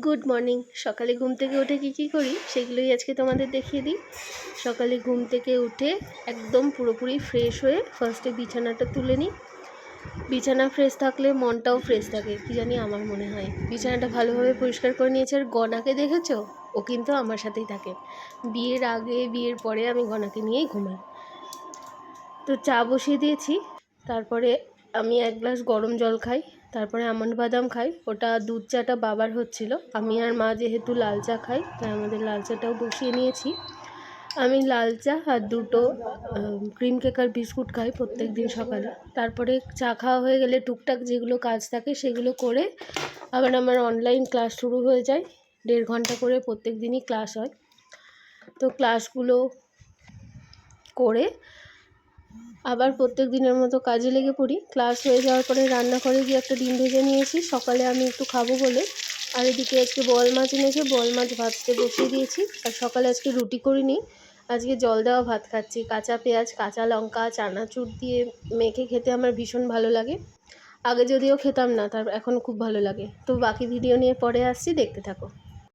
Good morning. সকালে ঘুম থেকে উঠে কী করি সেগুলোই আজকে তোমাদের দেখিয়ে দিই। সকালে ঘুম থেকে উঠে একদম পুরোপুরি ফ্রেশ হয়ে ফার্স্টে বিছানাটা তুলে নিই। বিছানা ফ্রেশ থাকলে মনটাও ফ্রেশ থাকে, কী জানি আমার মনে হয়। বিছানাটা ভালোভাবে পরিষ্কার করে নিয়েছি। আর গনাকে দেখেছো, ও কিন্তু আমার সাথেই থাকে। বিয়ের আগে বিয়ের পরে আমি গনাকে নিয়েই ঘুমাই। তো চা বসিয়ে দিয়েছি, তারপরে আমি এক গ্লাস গরম জল খাই, তারপরে আমন্ড বাদাম খাই। ওটা দুধ চাটা বাবার হচ্ছিল, আমি আর মা যেহেতু লাল চা খাই তাই আমাদের লাল চাটাও বসিয়ে নিয়েছি। আমি লাল চা আর দুটো ক্রিম কেক আর বিস্কুট খাই প্রত্যেক দিন সকালে। তারপরে চা খাওয়া হয়ে গেলে টুকটাক যেগুলো কাজ থাকে সেগুলো করে আবার আমার অনলাইন ক্লাস শুরু হয়ে যায়। 1.5 ঘন্টা করে প্রত্যেক দিনই ক্লাস হয়। তো ক্লাসগুলো করে আবার প্রত্যেক দিনের মতো কাজে লেগে পড়ি। ক্লাস হয়ে যাওয়ার পরে রান্নাঘরে গিয়ে একটা ডিম ভেজে নিয়েছি, সকালে আমি একটু খাবো বলে। আর এদিকে আজকে বোয়াল মাছ এনেছে, বোয়াল মাছ ভাজতে বসিয়ে দিয়েছি। আর সকালে আজকে রুটি করিনি, আজকে জল দেওয়া ভাত খাচ্ছি। কাঁচা পেঁয়াজ, কাঁচা লঙ্কা, চানাচুর দিয়ে মেখে খেতে আমার ভীষণ ভালো লাগে। আগে যদিও খেতাম না, তার এখন খুব ভালো লাগে। তো বাকি ভিডিও নিয়ে পরে আসছি, দেখতে থাকো।